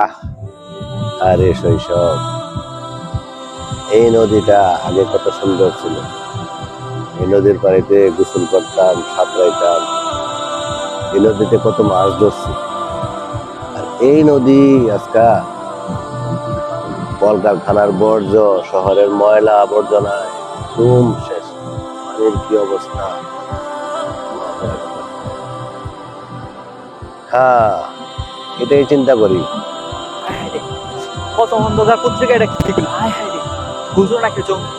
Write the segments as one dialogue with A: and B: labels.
A: আহ আরে শৈশব, এই নদীটা আগে কত সুন্দর ছিল। এই নদীর পানিতে গোসল করতাম, সাঁতরাইতাম। এই নদীতে কত মাছ ধরছি। আর এই নদী আজকা কলকারখানার বর্জ্য, শহরের ময়লা আবর্জনায় একদম শেষ। পানির কি অবস্থা! হ্যাঁ, এটাই চিন্তা করি।
B: কত অন্ধকার পত্রিকা এটা কি করলো? হায় হায় রে, হুজুর নাকি জঙ্গি।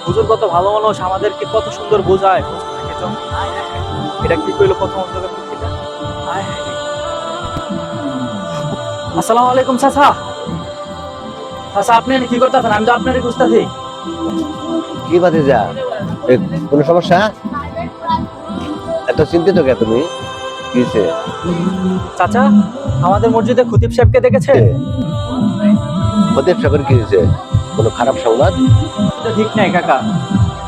B: হুজুর কত ভালো মানুষ, আমাদেরকে কত সুন্দর বোঝায়, হুজুর নাকি জঙ্গি। হায় হায় হায়, এটা কি করলো? কত অন্ধকার পত্রিকা। হায় হায় রে। আসসালামু আলাইকুম চাচা। চাচা আপনি এখানে কি করতেছেন? আমি তো আপনারই খুঁজতেছি।
A: কি বাদে যা, কোনো সমস্যা? এত চিন্তিত কে তুমি? কি হয়েছে?
B: চাচা, আমাদের মসজিদে খতিব সাহেবকে দেখেছে?
A: খতিব সাহেবের কি হয়েছে? কোনো খারাপ সংবাদ?
B: এটা ঠিক নাই কাকা।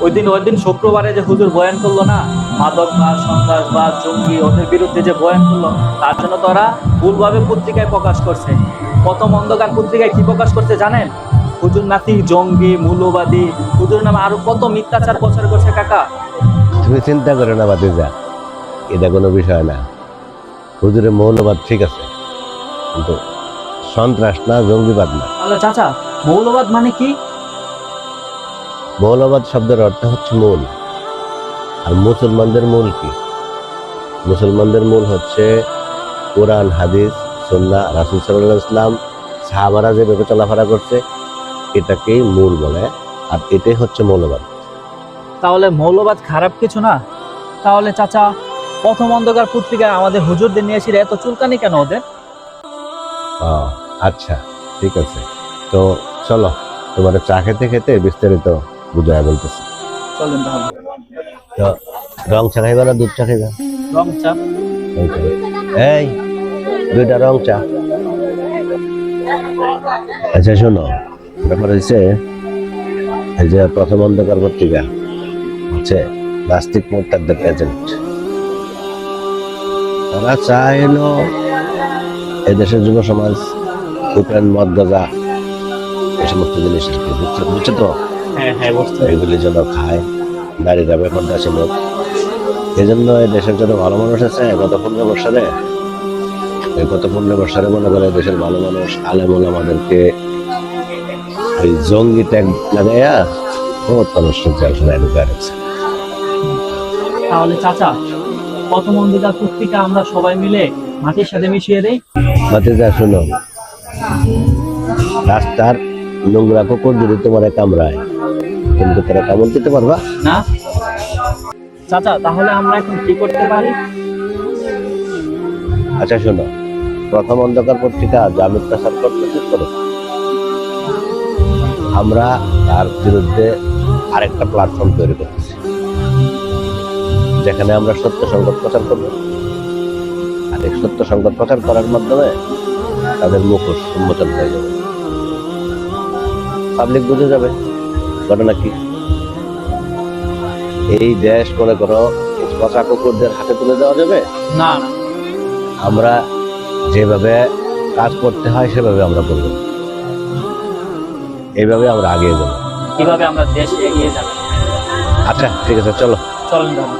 B: ওই দিন শুক্রবারে যে হুজুর বয়ান করলো না, মাদক বা সন্ত্রাস বা জঙ্গি ওদের বিরুদ্ধে যে বয়ান করলো, তার জন্য তারা ভুলভাবে পত্রিকায় প্রকাশ করছে। প্রথম অন্ধকার পত্রিকায় কি প্রকাশ করছে জানেন? হুজুর নাকি জঙ্গি, মূল্যবাদী, হুজুর নামে আরো কত মিথ্যাচার প্রচার করছে কাকা।
A: তুমি চিন্তা করো না বাতিজা, এটা কোনো বিষয় না। হুজুরের মৌলবাদ ঠিক আছে, কিন্তু সন্ত্রাস না, জঙ্গিবাদ না।
B: তাহলে চাচা, মৌলবাদ মানে কি?
A: মৌলবাদ শব্দের অর্থ হচ্ছে মূল। আর মুসলমানদের মূল কি? মুসলমানদের মূল হচ্ছে কোরআন, হাদিস, সুন্নাহ, রাসূল সাল্লাল্লাহু আলাইহি ওয়াসাল্লাম, সাহাবারা যেভাবে চলাফেরা করছে, এটাকেই মূল বলে। আর এটাই হচ্ছে মৌলবাদ।
B: তাহলে মৌলবাদ খারাপ কিছু না? তাহলে চাচা, প্রথম অন্ধকার পত্রিকায় আমাদের হুজুরদের নিয়ে এসে এত চুলকানি কেন ওদের?
A: ও আচ্ছা, ঠিক আছে। তো চলো, তোমার চা খেতে খেতে বিস্তারিত বুঝায় বলতেছি।
B: চলেন তাহলে।
A: তো রং চা খাইবা না দুধ চা খাইবা?
B: রং চা।
A: রং চা। এই দুইটা রং চা। আচ্ছা শোনো, ব্যাপার হচ্ছে এই যে প্রথম অন্ধকার পত্রিকা হচ্ছে নাস্তিক মোর্তাদের এজেন্ট। তারা চাইলো এদেশের যুব সমাজ ইউক্রেন, মদ, গাঁজা, এই সমস্ত জিনিস আর কি, বুঝছো তো?
B: হ্যাঁ হ্যাঁ, বুঝতে
A: এগুলি যেন খায়, নারীরা বেপর্দা ছিল। এই জন্য এই দেশের যত ভালো মানুষ আছে গত 15 বছরে, এই গত 15 বছরে মনে করে দেশের ভালো মানুষ আলেমুল আমাদেরকে ওই জঙ্গি ট্যাগ লাগাইয়া বহুত মানুষের জেলখানায় ঢুকায় রাখছে।
B: তাহলে চাচা, প্রথম অন্ধকার পত্রিকা আমরা সবাই মিলে মাটির সাথে মিশিয়ে দেই।
A: ভাতিজা শোনো, রাস্তার নোংরা কুকুর যদি তোমার কামড়ায়, তুমি কি তারা কামড় দিতে পারবা?
B: না চাচা, তাহলে আমরা এখন কি করতে পারি?
A: আচ্ছা শোনো, প্রথম অন্ধকার পত্রিকা যা মিথ্যাচার করতেছে করো, আমরা তার বিরুদ্ধে আরেকটা প্ল্যাটফর্ম তৈরি করতেছি, যেখানে আমরা সত্য সংবাদ প্রচার করব। আর এই সত্য সংবাদ প্রচার করার মাধ্যমে তাদের মুখোশ উন্মোচন হয়ে যাবে, পাবলিক বুঝে যাবে ঘটনা কি। এই দেশ মনে করো পচা কুকুরদের হাতে তুলে দেওয়া যাবে
B: না।
A: আমরা যেভাবে কাজ করতে হয় সেভাবে আমরা করব, এইভাবে আমরা এগিয়ে যাবো।
B: কিভাবে আমরা দেশ এগিয়ে যাবো?
A: আচ্ছা ঠিক আছে, চলো।
B: চলেন তাহলে।